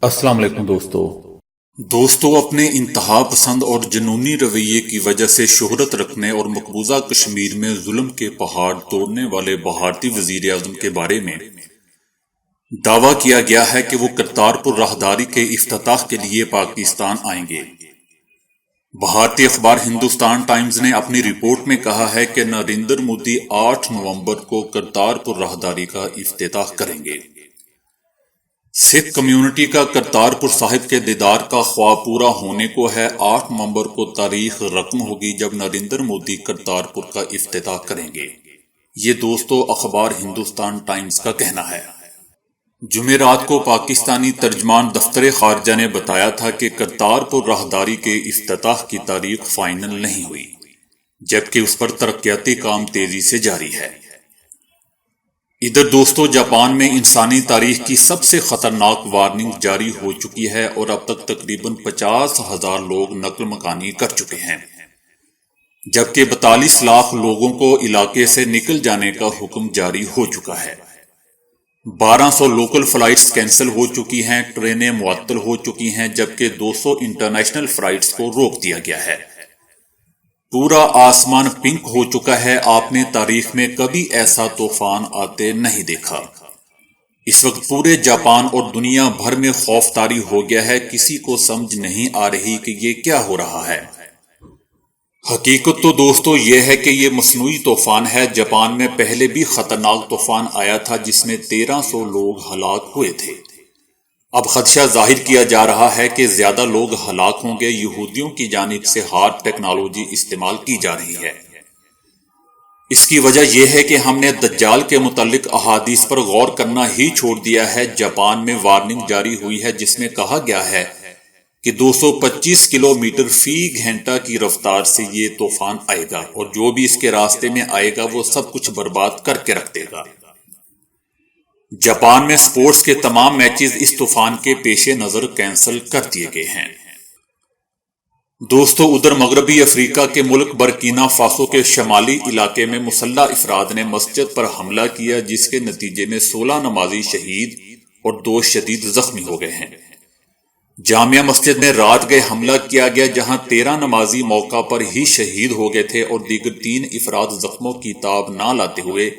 السلام علیکم دوستو اپنے انتہا پسند اور جنونی رویے کی وجہ سے شہرت رکھنے اور مقبوضہ کشمیر میں ظلم کے پہاڑ توڑنے والے بھارتی وزیر اعظم کے بارے میں دعویٰ کیا گیا ہے کہ وہ کرتارپور راہداری کے افتتاح کے لیے پاکستان آئیں گے۔ بھارتی اخبار ہندوستان ٹائمز نے اپنی رپورٹ میں کہا ہے کہ نریندر مودی 8 نومبر کو کرتارپور راہداری کا افتتاح کریں گے۔ سکھ کمیونٹی کا کرتارپور صاحب کے دیدار کا خواہ پورا ہونے کو ہے۔ 8 نومبر کو تاریخ رقم ہوگی جب نریندر مودی کرتارپور کا افتتاح کریں گے، یہ دوستو اخبار ہندوستان ٹائمز کا کہنا ہے۔ جمعرات کو پاکستانی ترجمان دفتر خارجہ نے بتایا تھا کہ کرتارپور راہداری کے افتتاح کی تاریخ فائنل نہیں ہوئی، جبکہ اس پر ترقیاتی کام تیزی سے جاری ہے۔ ادھر دوستو جاپان میں انسانی تاریخ کی سب سے خطرناک وارننگ جاری ہو چکی ہے اور اب تک تقریباً 50,000 لوگ نقل مکانی کر چکے ہیں، جبکہ 42 لاکھ لوگوں کو علاقے سے نکل جانے کا حکم جاری ہو چکا ہے۔ 1200 لوکل فلائٹس کینسل ہو چکی ہیں، ٹرینیں معطل ہو چکی ہیں، جبکہ 200 انٹرنیشنل فلائٹس کو روک دیا گیا ہے۔ پورا آسمان پنک ہو چکا ہے۔ آپ نے تاریخ میں کبھی ایسا طوفان آتے نہیں دیکھا۔ اس وقت پورے جاپان اور دنیا بھر میں خوف طاری ہو گیا ہے۔ کسی کو سمجھ نہیں آ رہی کہ یہ کیا ہو رہا ہے۔ حقیقت تو دوستو یہ ہے کہ یہ مصنوعی طوفان ہے۔ جاپان میں پہلے بھی خطرناک طوفان آیا تھا جس میں 1300 لوگ ہلاک ہوئے تھے۔ اب خدشہ ظاہر کیا جا رہا ہے کہ زیادہ لوگ ہلاک ہوں گے۔ یہودیوں کی جانب سے ہارڈ ٹیکنالوجی استعمال کی جا رہی ہے۔ اس کی وجہ یہ ہے کہ ہم نے دجال کے متعلق احادیث پر غور کرنا ہی چھوڑ دیا ہے۔ جاپان میں وارننگ جاری ہوئی ہے جس میں کہا گیا ہے کہ 225 کلومیٹر فی گھنٹہ کی رفتار سے یہ طوفان آئے گا اور جو بھی اس کے راستے میں آئے گا وہ سب کچھ برباد کر کے رکھ دے گا۔ جاپان میں سپورٹس کے تمام میچز اس طوفان کے پیش نظر کینسل کر دیے گئے ہیں۔ دوستو ادھر مغربی افریقہ کے ملک برکینا فاسو کے شمالی علاقے میں مسلح افراد نے مسجد پر حملہ کیا جس کے نتیجے میں 16 نمازی شہید اور 2 شدید زخمی ہو گئے ہیں۔ جامعہ مسجد میں رات گئے حملہ کیا گیا جہاں 13 نمازی موقع پر ہی شہید ہو گئے تھے اور دیگر 3 افراد زخموں کی تاب نہ لاتے ہوئے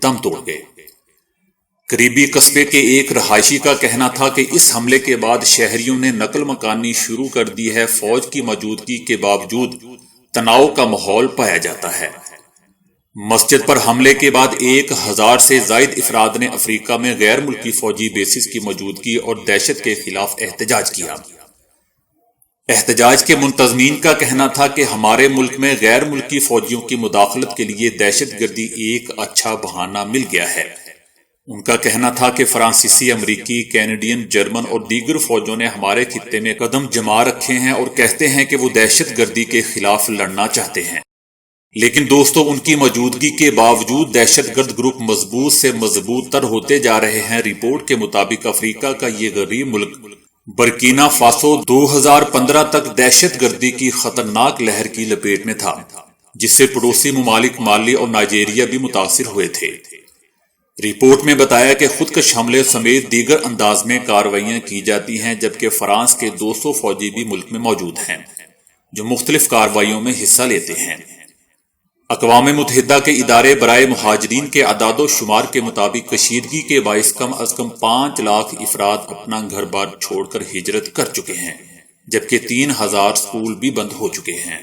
دم توڑ گئے۔ قریبی قصبے کے ایک رہائشی کا کہنا تھا کہ اس حملے کے بعد شہریوں نے نقل مکانی شروع کر دی ہے۔ فوج کی موجودگی کے باوجود تناؤ کا ماحول پایا جاتا ہے۔ مسجد پر حملے کے بعد 1000 سے زائد افراد نے افریقہ میں غیر ملکی فوجی بیسز کی موجودگی اور دہشت کے خلاف احتجاج کیا۔ احتجاج کے منتظمین کا کہنا تھا کہ ہمارے ملک میں غیر ملکی فوجیوں کی مداخلت کے لیے دہشت گردی ایک اچھا بہانہ مل گیا ہے۔ ان کا کہنا تھا کہ فرانسیسی، امریکی، کینیڈین، جرمن اور دیگر فوجوں نے ہمارے خطے میں قدم جما رکھے ہیں اور کہتے ہیں کہ وہ دہشت گردی کے خلاف لڑنا چاہتے ہیں، لیکن دوستو ان کی موجودگی کے باوجود دہشت گرد گروپ مضبوط سے مضبوط تر ہوتے جا رہے ہیں۔ رپورٹ کے مطابق افریقہ کا یہ غریب ملک برکینا فاسو 2015 تک دہشت گردی کی خطرناک لہر کی لپیٹ میں تھا، جس سے پڑوسی ممالک مالی اور نائجیریا بھی متاثر ہوئے تھے۔ رپورٹ میں بتایا کہ خودکش حملے سمیت دیگر انداز میں کارروائیاں کی جاتی ہیں، جبکہ فرانس کے 200 فوجی بھی ملک میں موجود ہیں جو مختلف کارروائیوں میں حصہ لیتے ہیں۔ اقوام متحدہ کے ادارے برائے مہاجرین کے اعداد و شمار کے مطابق کشیدگی کے باعث کم از کم 5 لاکھ افراد اپنا گھر بار چھوڑ کر ہجرت کر چکے ہیں، جبکہ 3000 سکول بھی بند ہو چکے ہیں۔